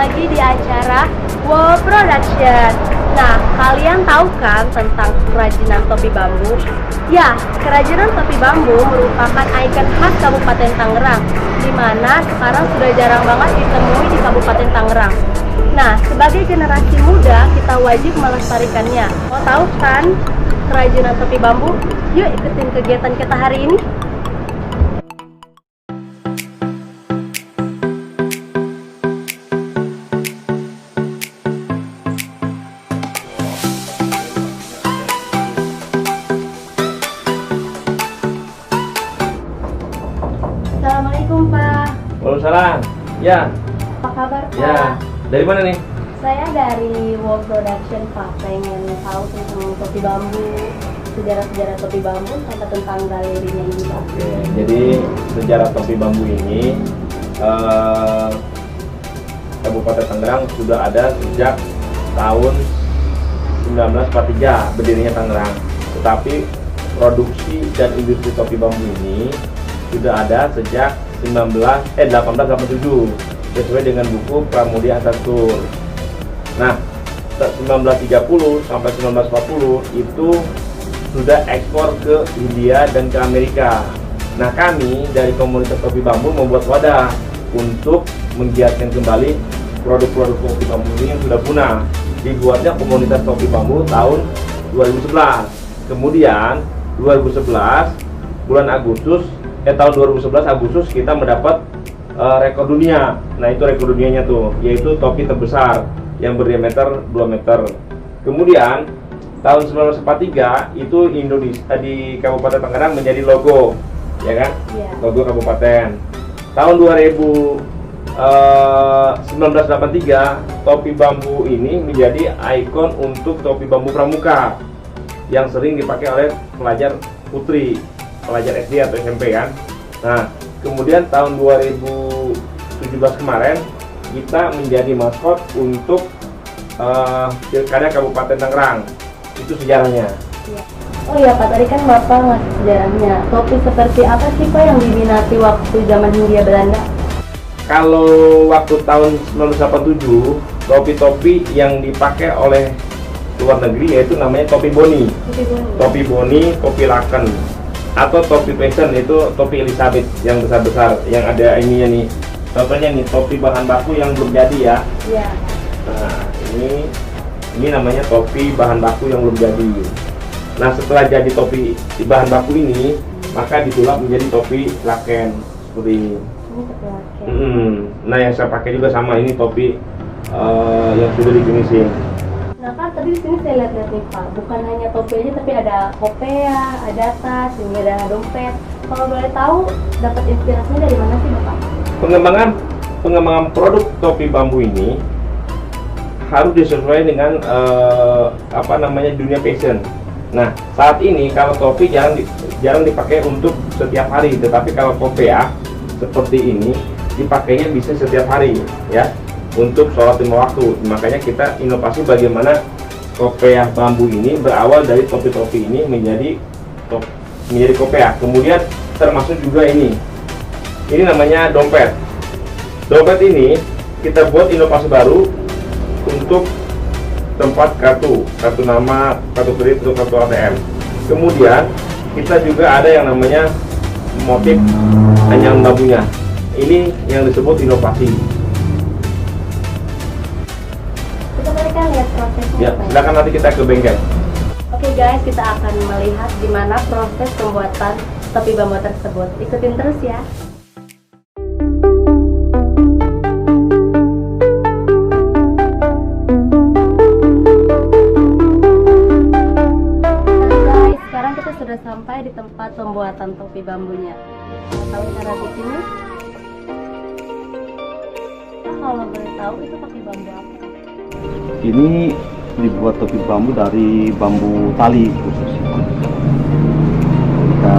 lagi di acara Wow Production. Nah, kalian tahu kan tentang kerajinan topi bambu? Ya, kerajinan topi bambu merupakan ikon khas Kabupaten Tangerang, di mana sekarang sudah jarang banget ditemui di Kabupaten Tangerang. Nah, sebagai generasi muda, kita wajib melestarikannya. Mau tahu kan kerajinan topi bambu? Yuk ikutin kegiatan kita hari ini. Assalamualaikum Pak. Waalaikumsalam. Ya. Apa kabar Pak? Ya. Dari mana nih? Saya dari Wow Production Pak. Pengen tahu tentang topi bambu, sejarah-sejarah topi bambu, sama tentang galerinya ini Pak. Oke. Jadi sejarah topi bambu ini Kabupaten Tangerang sudah ada sejak tahun 1943 berdirinya Tangerang. Tetapi produksi dan industri topi bambu ini sudah ada sejak 1887 sesuai dengan buku Pramudia Antatur. Nah, 1930 sampai 1940 itu sudah ekspor ke India dan ke Amerika. Nah, kami dari komunitas topi bambu membuat wadah untuk menggiatkan kembali produk-produk topi bambu ini yang sudah punah. Dibuatnya komunitas topi bambu tahun 2011. Kemudian 2011 bulan Agustus tahun 2011 Agustus kita mendapat rekor dunia. Nah, itu rekor dunianya tuh, yaitu topi terbesar yang berdiameter 2 meter. Kemudian tahun 1943 itu Indonesia di Kabupaten Tangerang menjadi logo, ya kan? Iya. Logo kabupaten. Tahun 1983 topi bambu ini menjadi ikon untuk topi bambu pramuka yang sering dipakai oleh pelajar putri, pelajar SD atau SMP kan. Nah, kemudian tahun 2017 kemarin kita menjadi maskot untuk Pilkada Kabupaten Tangerang. Itu sejarahnya. Iya. Oh iya Pak, tadi kan Bapak ngasih sejarahnya. Topi seperti apa sih Pak yang diminati waktu zaman Hindia Belanda? Kalau waktu tahun 1987, topi-topi yang dipakai oleh luar negeri yaitu namanya topi boni. Topi boni, topi laken, atau topi fashion itu topi Elizabeth yang besar-besar yang ada ininya nih. Contohnya nih topi bahan baku yang belum jadi ya. Iya. Nah, ini namanya topi bahan baku yang belum jadi. Nah, setelah jadi topi di bahan baku ini, maka disulap menjadi topi laken seperti ini. Ini topi laken. Nah, yang saya pakai juga sama ini topi yang sudah difinisin. Nah kan tadi di sini saya lihat-lihat nih Pak, bukan hanya topi aja tapi ada kopea, ada tas, ini ada dompet. Kalau boleh tahu dapat inspirasinya dari mana sih Bapak? Pengembangan produk topi bambu ini harus disesuaikan dengan dunia fashion. Nah, saat ini kalau topi jarang dipakai untuk setiap hari, tetapi kalau kopea seperti ini dipakainya bisa setiap hari ya. Untuk sholat 5 waktu. Makanya kita inovasi bagaimana kopea bambu ini berawal dari topi-topi ini menjadi kopea. Kemudian termasuk juga ini namanya dompet. Dompet ini kita buat inovasi baru untuk tempat kartu nama, kartu kredit, atau kartu ATM. Kemudian kita juga ada yang namanya motif anyaman bambunya. Ini yang disebut inovasi. Lihat prosesnya. Ya, silakan nanti kita ke bengkel. Oke guys, kita akan melihat gimana proses pembuatan topi bambu tersebut. Ikutin terus ya. Nah guys, sekarang kita sudah sampai di tempat pembuatan topi bambunya. Tahu cara bikinnya? Nah, kalau boleh tahu itu pakai bambu apa? Ini dibuat topi bambu dari bambu tali khususnya. Kita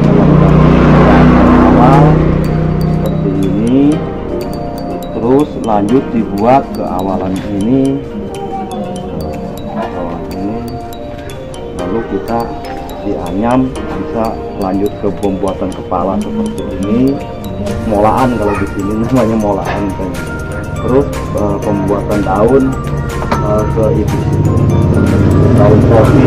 melakukan awal seperti ini, terus lanjut dibuat ke awalan ini, lalu kita dianyam, bisa lanjut ke pembuatan kepala seperti ini. Molaan kalau di sini namanya molaan. terus pembuatan daun ke itu daun topi.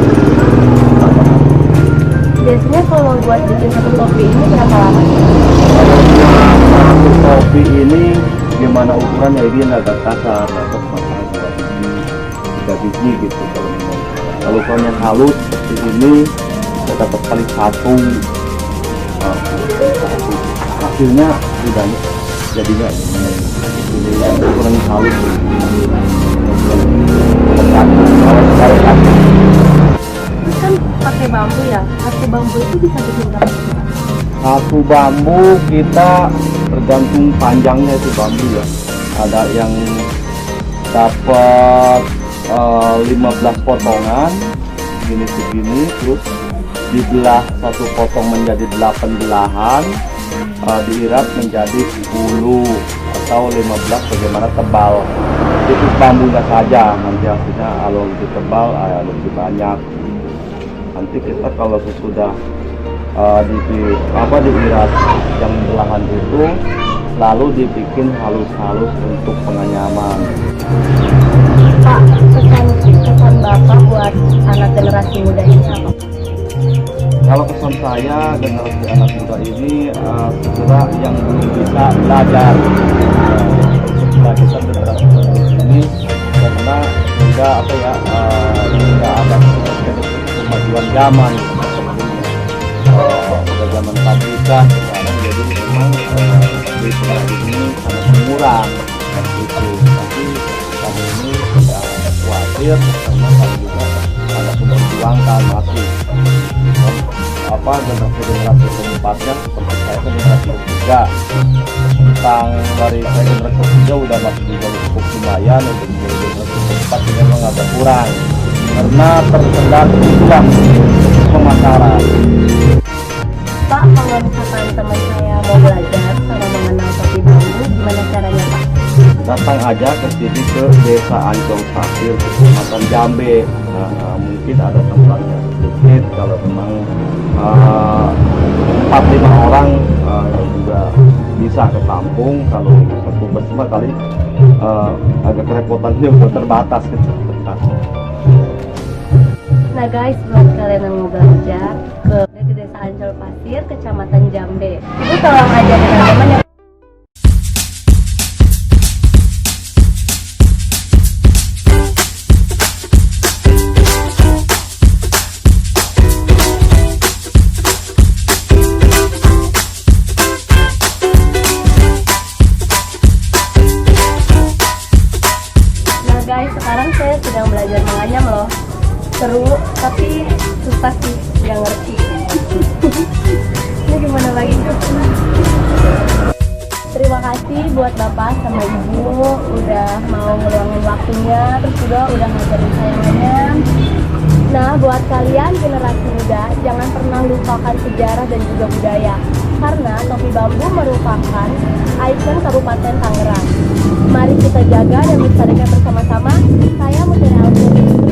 Biasanya kalau buat bikin satu topi ini berapa lama? Satu topi ini gimana ukurannya, ini agak kasar, atau masalah 2 biji, 3 biji gitu kalau memang. Kalau ukurannya halus di ini kita dapat kali 1. Hasilnya tidaknya jadinya ini yang ukuran halus. Ini kan pakai bambu ya. Satu bambu itu bisa bikin berapa? Satu bambu kita tergantung panjangnya itu bambu ya. Ada yang dapat 15 potongan segini, terus dibelah satu potong menjadi 8 belahan, diirat menjadi 10 atau 15 bagaimana tebal. Itu bambunya saja, nanti hasilnya kalau lebih tebal lebih banyak. Nanti kita kalau sudah diirat yang belahan itu lalu dibikin halus-halus untuk penganyaman. Pak, pesan Bapak buat anak generasi muda ini apa? Kalau pesan saya generasi anak muda ini segera yang belum bisa belajar melanjutkan generasi ini karena hingga hingga ada kemajuan zaman. Pada zaman pabrikan sekarang jadi memang di pengrajin ini sangat murah itu, tapi kami ini tidak khawatir karena kami juga sangat memperjuangkan masih generasi keempatnya seperti saya generasi ketiga. Tentang dari saya generasi ketiga udah masih juga cukup lumayan, untuk generasi keempat ini memang agak kurang karena tersendat uang pemasaran. Pak, kalau misalkan teman saya mau belajar sama mengenal topi bambu, gimana caranya Pak? Datang aja ke sini ke Desa Ancol Pasir, Kecamatan Jambe. Mungkin ada tempatnya sedikit. Kalau memang 4-5 orang juga bisa ke kampung. Kalau satu bus kali agak kerepotan juga, terbatas ke tempatnya. Nah guys, buat kalian yang mau belajar ke Desa Ancol Pasir, Kecamatan Jambe, Ibu tolong ajarin teman-teman yang sekarang saya sedang belajar menganyam loh. Seru, tapi susah sih, nggak ngerti. Ini gimana lagi tuh? Terima kasih buat Bapak sama Ibu udah mau ngeluangin waktunya, terus juga udah ngajarin saya nganyam. Nah, buat kalian generasi muda, jangan pernah lupakan sejarah dan juga budaya, karena topi bambu merupakan ikon Kabupaten Tangerang. Mari kita jaga dan melestarikan bersama-sama. Saya Mutiara Alvin.